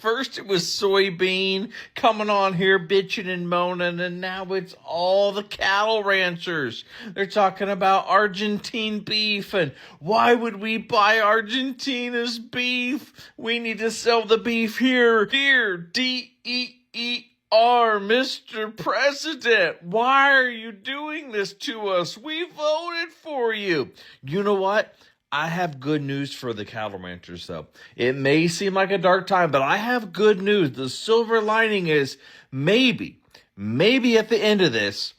First it was soybean coming on here bitching and moaning, and now it's all the cattle ranchers. They're talking about Argentine beef, and why would we buy Argentina's beef? We need to sell the beef here, DEER, Mr. President. Why are you doing this to us? We voted for you. You know what? I have good news for the cattle ranchers, though. It may seem like a dark time, but I have good news. The silver lining is maybe at the end of this,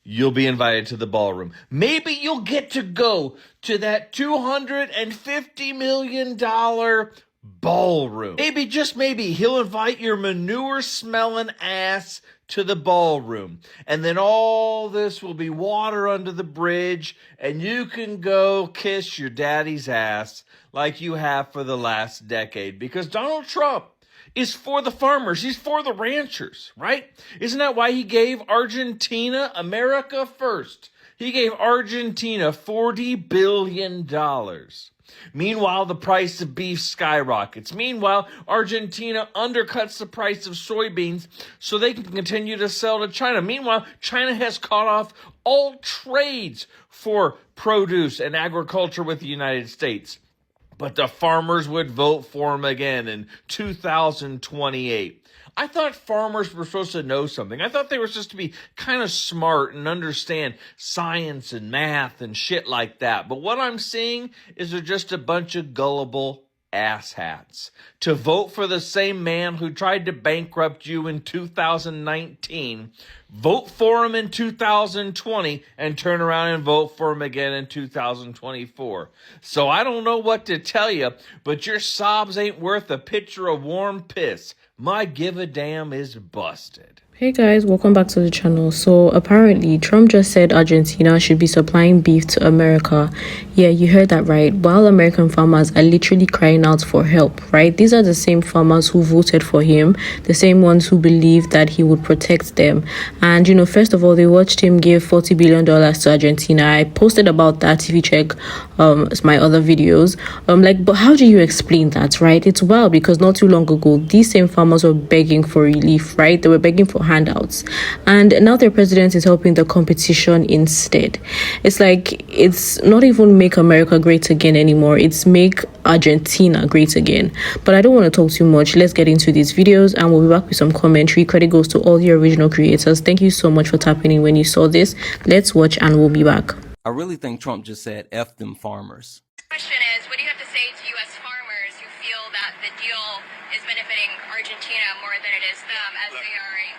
you'll be invited to the ballroom. Maybe you'll get to go to that $250 million ballroom. Maybe, just maybe, he'll invite your manure-smelling ass to the ballroom. And then all this will be water under the bridge, and you can go kiss your daddy's ass like you have for the last decade. Because Donald Trump is for the farmers. He's for the ranchers, right? Isn't that why he gave Argentina America First? He gave Argentina $40 billion. Meanwhile, the price of beef skyrockets. Meanwhile, Argentina undercuts the price of soybeans so they can continue to sell to China. Meanwhile, China has cut off all trades for produce and agriculture with the United States. But the farmers would vote for him again in 2028. I thought farmers were supposed to know something. I thought they were supposed to be kind of smart and understand science and math and shit like that. But what I'm seeing is they're just a bunch of gullible asshats. To vote for the same man who tried to bankrupt you in 2019, vote for him in 2020, and turn around and vote for him again in 2024. So I don't know what to tell you, but your sobs ain't worth a pitcher of warm piss. My give a damn is busted. Hey guys, welcome back to the channel. So apparently Trump just said Argentina should be supplying beef to America. Yeah, you heard that right. While American farmers are literally crying out for help, right? These are the same farmers who voted for him, the same ones who believed that he would protect them. And you know, first of all, they watched him give $40 billion to Argentina. I posted about that if you check my other videos. But how do you explain that, right? It's wild because not too long ago, these same farmers were begging for relief, right? They were begging for handouts, and now their president is helping the competition instead. It's like, it's not even make America great again anymore, it's make Argentina great again. But I don't want to talk too much. Let's get into these videos and we'll be back with some commentary. Credit goes to all the original creators. Thank you so much for tapping in when you saw this. Let's watch and we'll be back. I really think Trump just said F them farmers. Question is, what do you have to say to U.S. farmers who feel that the deal is benefiting Argentina more than it is them, as they are a...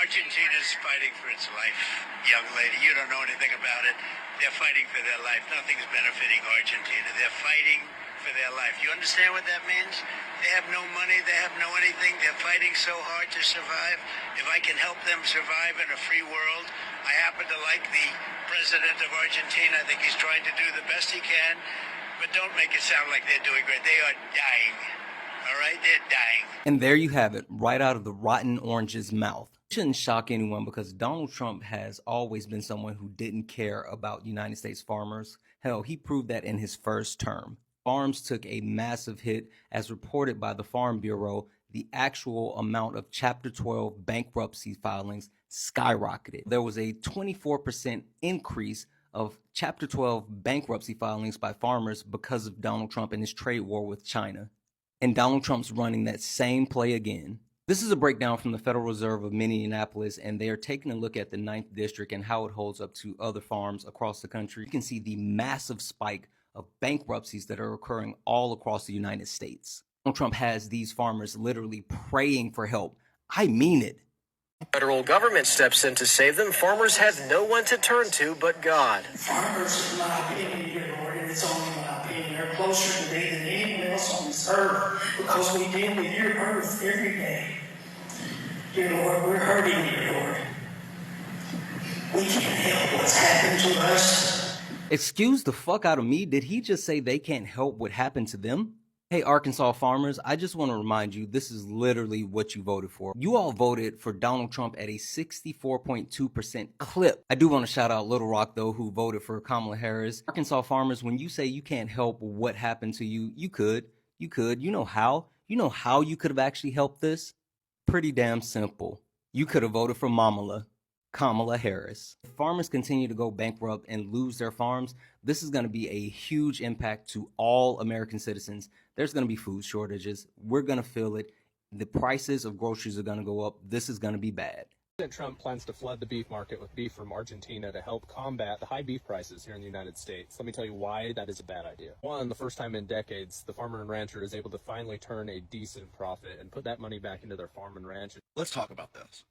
Argentina's fighting for its life, young lady. You don't know anything about it. They're fighting for their life. Nothing's benefiting Argentina. They're fighting for their life. You understand what that means? They have no money. They have no anything. They're fighting so hard to survive. If I can help them survive in a free world, I happen to like the president of Argentina. I think he's trying to do the best he can. But don't make it sound like they're doing great. They are dying. All right? They're dying. And there you have it, right out of the rotten orange's mouth. It shouldn't shock anyone because Donald Trump has always been someone who didn't care about United States farmers. Hell, he proved that in his first term. Farms took a massive hit. As reported by the Farm Bureau, the actual amount of Chapter 12 bankruptcy filings skyrocketed. There was a 24% increase of Chapter 12 bankruptcy filings by farmers because of Donald Trump and his trade war with China. And Donald Trump's running that same play again. This is a breakdown from the Federal Reserve of Minneapolis, and they are taking a look at the 9th District and how it holds up to other farms across the country. You can see the massive spike of bankruptcies that are occurring all across the United States. Donald Trump has these farmers literally praying for help. I mean it. Federal government steps in to save them. Farmers have no one to turn to but God. Farmers, in my opinion, dear Lord, and it's only my opinion, are closer to me than anyone else on this earth because we deal with your earth every day. Dear Lord, we're hurting, dear Lord. We can't help what's happened to us. Excuse the fuck out of me. Did he just say they can't help what happened to them? Hey, Arkansas farmers, I just want to remind you, this is literally what you voted for. You all voted for Donald Trump at a 64.2% clip. I do want to shout out Little Rock, though, who voted for Kamala Harris. Arkansas farmers, when you say you can't help what happened to you, you could. You know how? You know how you could have actually helped this? Pretty damn simple. You could have voted for Kamala Harris. If farmers continue to go bankrupt and lose their farms, this is going to be a huge impact to all American citizens. There's going to be food shortages. We're going to feel it. The prices of groceries are going to go up. This is going to be bad. President Trump plans to flood the beef market with beef from Argentina to help combat the high beef prices here in the United States. Let me tell you why that is a bad idea. One, the first time in decades, the farmer and rancher is able to finally turn a decent profit and put that money back into their farm and ranch. Let's talk about this.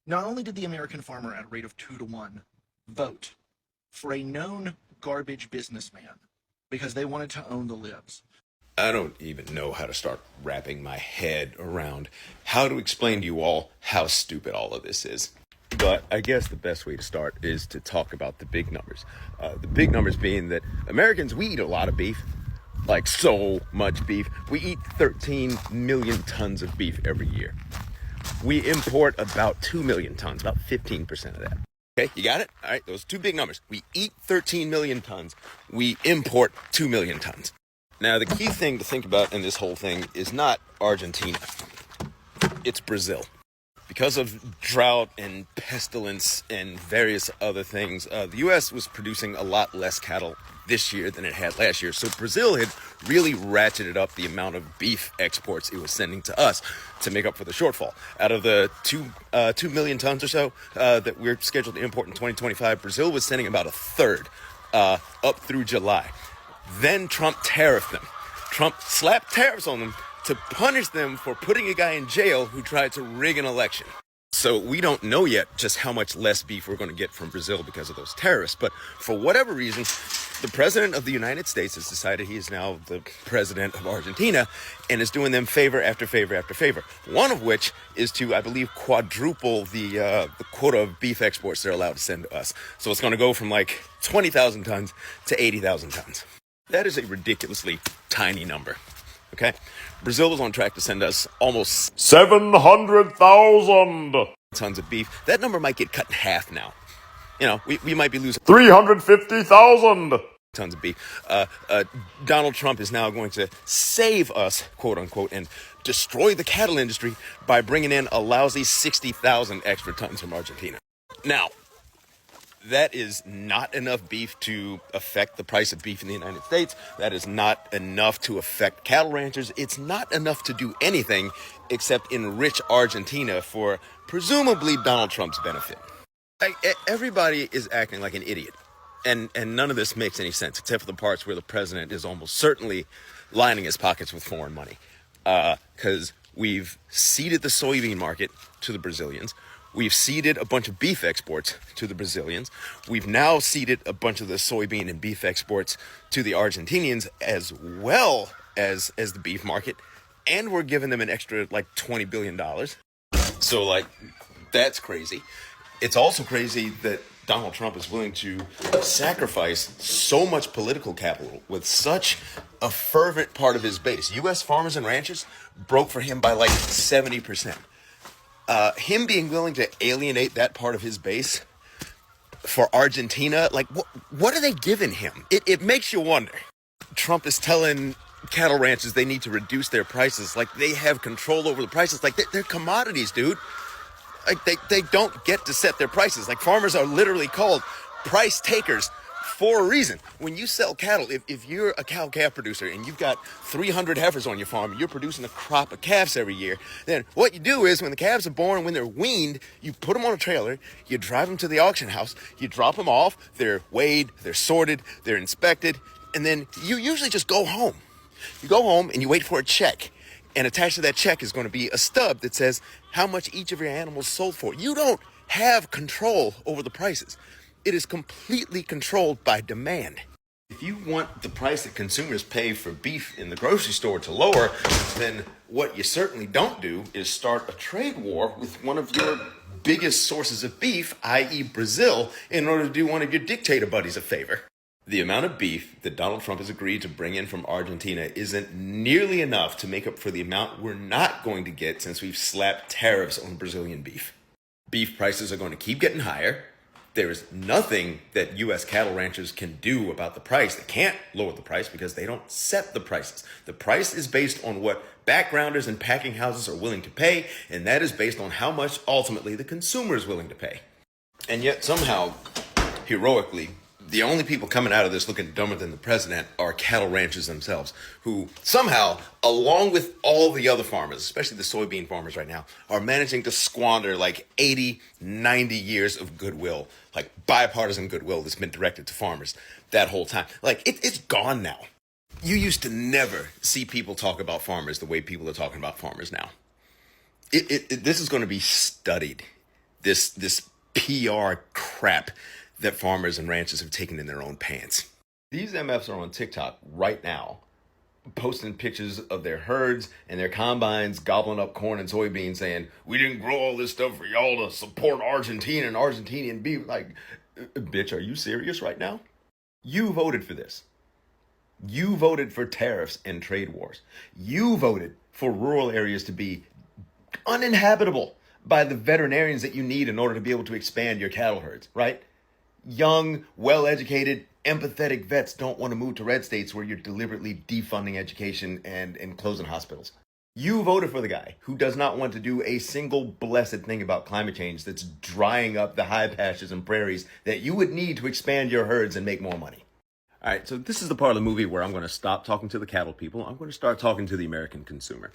Not only did the American farmer at a rate of 2-to-1 vote for a known garbage businessman because they wanted to own the libs. I don't even know how to start wrapping my head around how to explain to you all how stupid all of this is. But I guess the best way to start is to talk about the big numbers. The big numbers being that Americans, we eat a lot of beef, like so much beef. We eat 13 million tons of beef every year. We import about 2 million tons, about 15% of that. Okay, you got it? All right, those two big numbers. We eat 13 million tons. We import 2 million tons. Now, the key thing to think about in this whole thing is not Argentina. It's Brazil. Because of drought and pestilence and various other things, the U.S. was producing a lot less cattle this year than it had last year. So Brazil had really ratcheted up the amount of beef exports it was sending to us to make up for the shortfall. Out of the 2 million tons or so that we're scheduled to import in 2025, Brazil was sending about a third up through July. Then Trump tariffed them. Trump slapped tariffs on them to punish them for putting a guy in jail who tried to rig an election. So we don't know yet just how much less beef we're going to get from Brazil because of those tariffs. But for whatever reason, the president of the United States has decided he is now the president of Argentina and is doing them favor after favor after favor. One of which is to, I believe, quadruple the quota of beef exports they're allowed to send to us. So it's going to go from like 20,000 tons to 80,000 tons. That is a ridiculously tiny number, okay? Brazil is on track to send us almost 700,000 tons of beef. That number might get cut in half now. You know, we might be losing 350,000 tons of beef. Donald Trump is now going to save us, quote unquote, and destroy the cattle industry by bringing in a lousy 60,000 extra tons from Argentina. Now, that is not enough beef to affect the price of beef in the United States. That is not enough to affect cattle ranchers. It's not enough to do anything except enrich Argentina for presumably Donald Trump's benefit. Everybody is acting like an idiot. And none of this makes any sense except for the parts where the president is almost certainly lining his pockets with foreign money. Because we've ceded the soybean market to the Brazilians. We've ceded a bunch of beef exports to the Brazilians. We've now ceded a bunch of the soybean and beef exports to the Argentinians as well as the beef market. And we're giving them an extra like $20 billion. So like, that's crazy. It's also crazy that Donald Trump is willing to sacrifice so much political capital with such a fervent part of his base. U.S. farmers and ranchers broke for him by like 70%. Him being willing to alienate that part of his base for Argentina, like what are they giving him? It makes you wonder. Trump is telling cattle ranchers they need to reduce their prices, like they have control over the prices, like they're commodities, dude. Like they don't get to set their prices. Like farmers are literally called price takers for a reason. When you sell cattle, if you're a cow-calf producer and you've got 300 heifers on your farm and you're producing a crop of calves every year, then what you do is when the calves are born, when they're weaned, you put them on a trailer, you drive them to the auction house, you drop them off, they're weighed, they're sorted, they're inspected, and then you usually just go home. You go home and you wait for a check. And attached to that check is going to be a stub that says how much each of your animals sold for. You don't have control over the prices. It is completely controlled by demand. If you want the price that consumers pay for beef in the grocery store to lower, then what you certainly don't do is start a trade war with one of your biggest sources of beef, i.e. Brazil, in order to do one of your dictator buddies a favor. The amount of beef that Donald Trump has agreed to bring in from Argentina isn't nearly enough to make up for the amount we're not going to get since we've slapped tariffs on Brazilian beef. Beef prices are going to keep getting higher. There is nothing that U.S. cattle ranchers can do about the price. They can't lower the price because they don't set the prices. The price is based on what backgrounders and packing houses are willing to pay, and that is based on how much ultimately the consumer is willing to pay. And yet somehow, heroically, the only people coming out of this looking dumber than the president are cattle ranchers themselves, who somehow, along with all the other farmers, especially the soybean farmers right now, are managing to squander like 80, 90 years of goodwill, like bipartisan goodwill that's been directed to farmers that whole time. Like, it's gone now. You used to never see people talk about farmers the way people are talking about farmers now. This is going to be studied, this PR crap that farmers and ranchers have taken in their own pants. These MFs are on TikTok right now, posting pictures of their herds and their combines gobbling up corn and soybeans, saying, we didn't grow all this stuff for y'all to support Argentina and Argentinian beef. Like, bitch, are you serious right now? You voted for this. You voted for tariffs and trade wars. You voted for rural areas to be uninhabitable by the veterinarians that you need in order to be able to expand your cattle herds, right? Young, well-educated, empathetic vets don't want to move to red states where you're deliberately defunding education and closing hospitals. You voted for the guy who does not want to do a single blessed thing about climate change that's drying up the high pastures and prairies that you would need to expand your herds and make more money. All right, so this is the part of the movie where I'm going to stop talking to the cattle people. I'm going to start talking to the American consumer.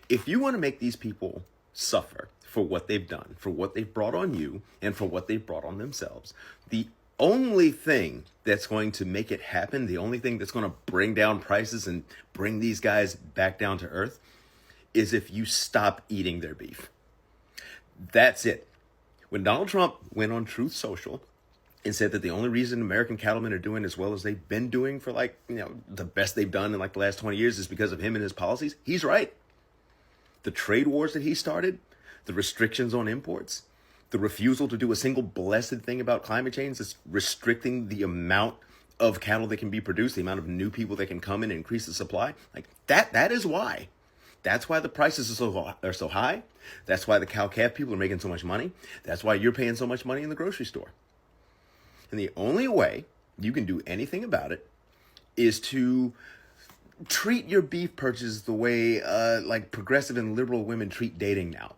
If you want to make these people suffer for what they've done, for what they've brought on you, and for what they've brought on themselves, the only thing that's going to make it happen, the only thing that's going to bring down prices and bring these guys back down to earth, is if you stop eating their beef. That's it. When Donald Trump went on Truth Social and said that the only reason American cattlemen are doing as well as they've been doing for the best they've done in the last 20 years is because of him and his policies, he's right. The trade wars that he started, the restrictions on imports, the refusal to do a single blessed thing about climate change that's restricting the amount of cattle that can be produced, the amount of new people that can come in and increase the supply, that is why. That's why the prices are so high. That's why the cow-calf people are making so much money. That's why you're paying so much money in the grocery store. And the only way you can do anything about it is to treat your beef purchase the way progressive and liberal women treat dating now.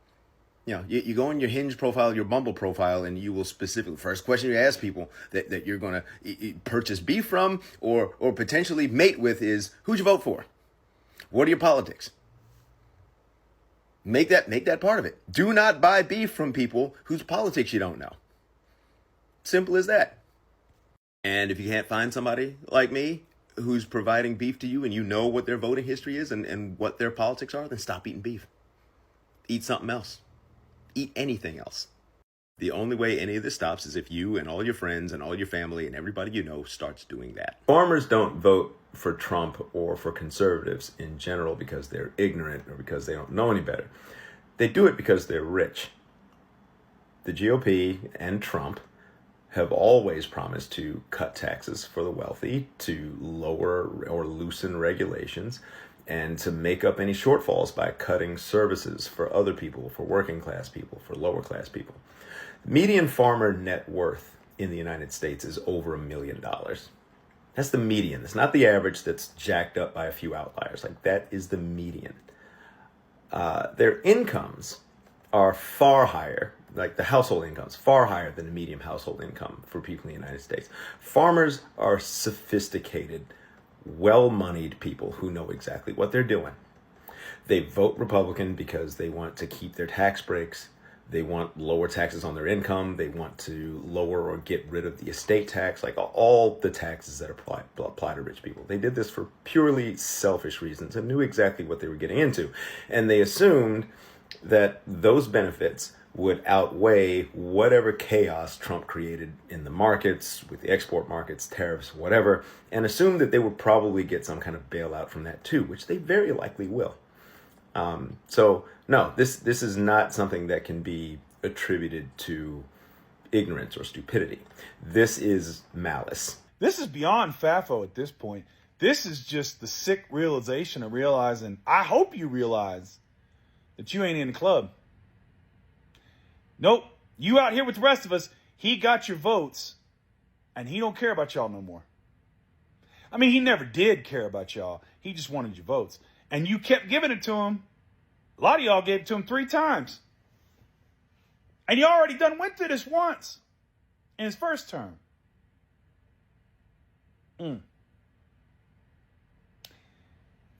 You go on your Hinge profile, your Bumble profile, and you will specifically, first question you ask people that you're going to purchase beef from or potentially mate with is, who'd you vote for? What are your politics? Make that part of it. Do not buy beef from people whose politics you don't know. Simple as that. And if you can't find somebody like me who's providing beef to you and you know what their voting history is and what their politics are, then stop eating beef. Eat something else. Eat anything else. The only way any of this stops is if you and all your friends and all your family and everybody you know starts doing that. Farmers don't vote for Trump or for conservatives in general because they're ignorant or because they don't know any better. They do it because they're rich. The GOP and Trump have always promised to cut taxes for the wealthy, to lower or loosen regulations, and to make up any shortfalls by cutting services for other people, for working class people, for lower class people. Median farmer net worth in the United States is over $1 million. That's the median. It's not the average that's jacked up by a few outliers. That is the median. Their incomes are far higher, the household incomes, far higher than the median household income for people in the United States. Farmers are sophisticated, well-moneyed people who know exactly what they're doing. They vote Republican because they want to keep their tax breaks. They want lower taxes on their income. They want to lower or get rid of the estate tax, all the taxes that apply to rich people. They did this for purely selfish reasons and knew exactly what they were getting into. And they assumed that those benefits would outweigh whatever chaos Trump created in the markets, with the export markets, tariffs, whatever, and assumed that they would probably get some kind of bailout from that too, which they very likely will. So no, this is not something that can be attributed to ignorance or stupidity. This is malice. This is beyond FAFO at this point. This is just the sick realization of realizing, I hope you realize that you ain't in the club. Nope, you out here with the rest of us, he got your votes, and he don't care about y'all no more. I mean, he never did care about y'all. He just wanted your votes. and you kept giving it to him. A lot of y'all gave it to him 3 times. And he already done went through this once in his first term. I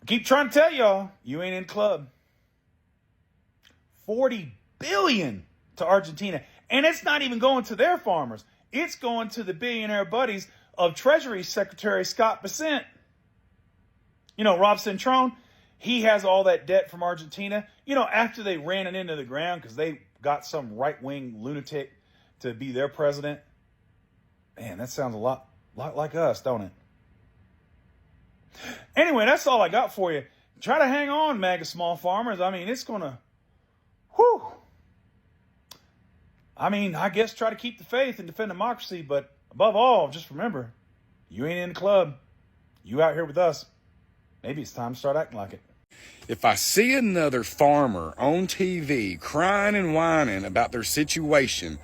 keep trying to tell y'all, you ain't in the club. $40 billion to Argentina. And it's not even going to their farmers. It's going to the billionaire buddies of Treasury Secretary Scott Bessent. You know, Rob Centrone, he has all that debt from Argentina. You know, after they ran it into the ground because they got some right-wing lunatic to be their president. Man, that sounds a lot like us, don't it? Anyway, that's all I got for you. Try to hang on, MAGA small farmers. I mean, it's going to, I guess try to keep the faith and defend democracy. But above all, just remember, you ain't in the club. You out here with us. Maybe it's time to start acting like it. If I see another farmer on TV crying and whining about their situation,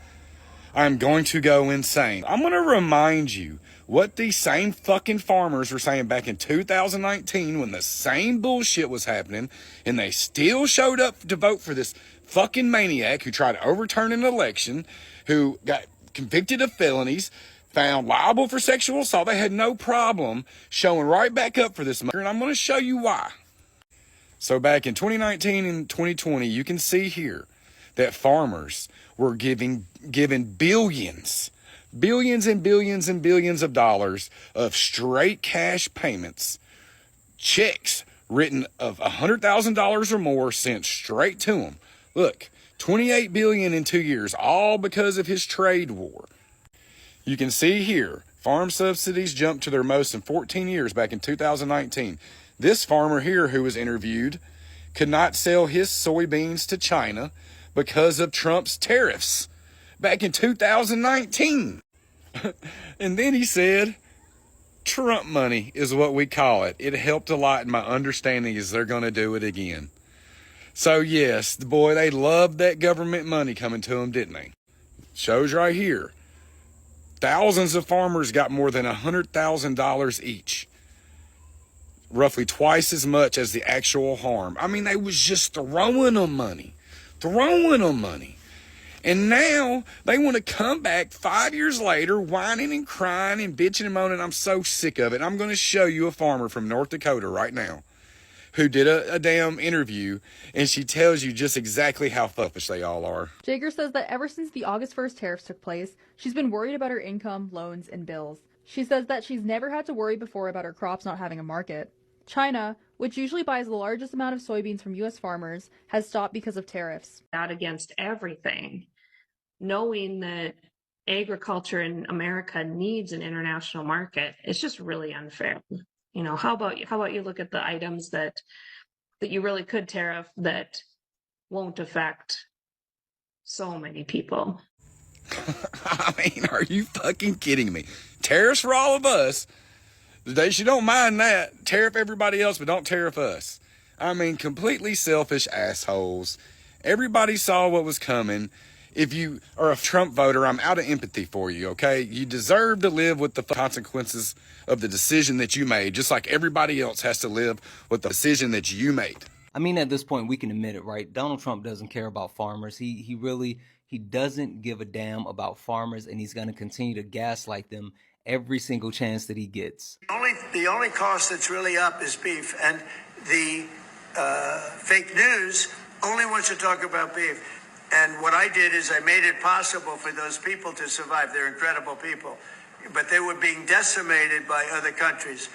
I'm going to go insane. I'm going to remind you what these same fucking farmers were saying back in 2019 when the same bullshit was happening, and they still showed up to vote for this fucking maniac who tried to overturn an election, who got convicted of felonies, found liable for sexual assault. They had no problem showing right back up for this mother, and I'm going to show you why. So back in 2019 and 2020, you can see here that farmers were given billions and billions and billions of dollars of straight cash payments, checks written of $100,000 or more sent straight to them. Look, $28 billion in 2 years, all because of his trade war. You can see here, farm subsidies jumped to their most in 14 years back in 2019. This farmer here who was interviewed could not sell his soybeans to China because of Trump's tariffs back in 2019. And then he said, Trump money is what we call it. It helped a lot, and my understanding is they're going to do it again. So yes, boy, they loved that government money coming to them, didn't they? Shows right here. Thousands of farmers got more than $100,000 each. Roughly twice as much as the actual harm. I mean, they was just throwing them money. And now they want to come back 5 years later, whining and crying and bitching and moaning. I'm so sick of it. I'm going to show you a farmer from North Dakota right now who did a damn interview, and she tells you just exactly how selfish they all are. Jager says that ever since the August 1st tariffs took place, she's been worried about her income, loans, and bills. She says that she's never had to worry before about her crops not having a market. China, which usually buys the largest amount of soybeans from U.S. farmers, has stopped because of tariffs. Out against everything, knowing that agriculture in America needs an international market, it's just really unfair. You know, how about you look at the items that you really could tariff that won't affect so many people? I mean, are you fucking kidding me? Tariffs for all of us. She don't mind that. Tariff everybody else, but don't tariff us. I mean, completely selfish assholes. Everybody saw what was coming. If you are a Trump voter, I'm out of empathy for you, okay? You deserve to live with the consequences of the decision that you made, just like everybody else has to live with the decision that you made. I mean, at this point, we can admit it, right? Donald Trump doesn't care about farmers. He doesn't give a damn about farmers, and he's going to continue to gaslight them every single chance that he gets. The only cost that's really up is beef, and the fake news only wants to talk about beef. And what I did is I made it possible for those people to survive. They're incredible people, but they were being decimated by other countries.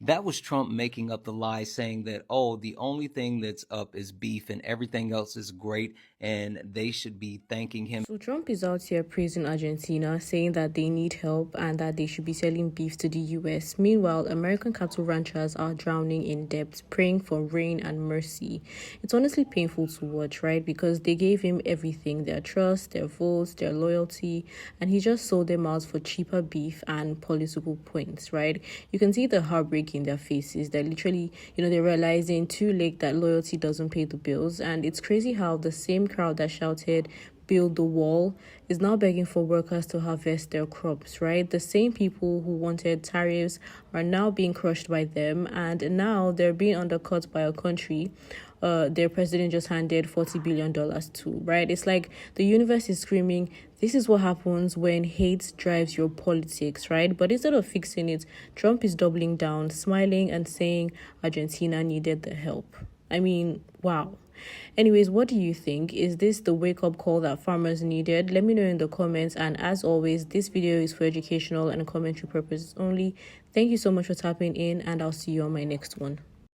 That was Trump making up the lie, saying that, oh, the only thing that's up is beef and everything else is great and they should be thanking him. So Trump is out here praising Argentina, saying that they need help and that they should be selling beef to the US. Meanwhile, American cattle ranchers are drowning in debt, praying for rain and mercy. It's honestly painful to watch, right? Because they gave him everything, their trust, their votes, their loyalty, and he just sold them out for cheaper beef and political points, right? You can see the heartbreak in their faces. They're literally, they're realizing too late that loyalty doesn't pay the bills. And it's crazy how the same crowd that shouted build the wall is now begging for workers to harvest their crops, right? The same people who wanted tariffs are now being crushed by them, and now they're being undercut by a country their president just handed $40 billion to, right? It's like the universe is screaming, this is what happens when hate drives your politics, right? But instead of fixing it, Trump is doubling down, smiling and saying Argentina needed the help. I mean, wow. Anyways, what do you think? Is this the wake-up call that farmers needed? Let me know in the comments. And as always, this video is for educational and commentary purposes only. Thank you so much for tapping in, and I'll see you on my next one.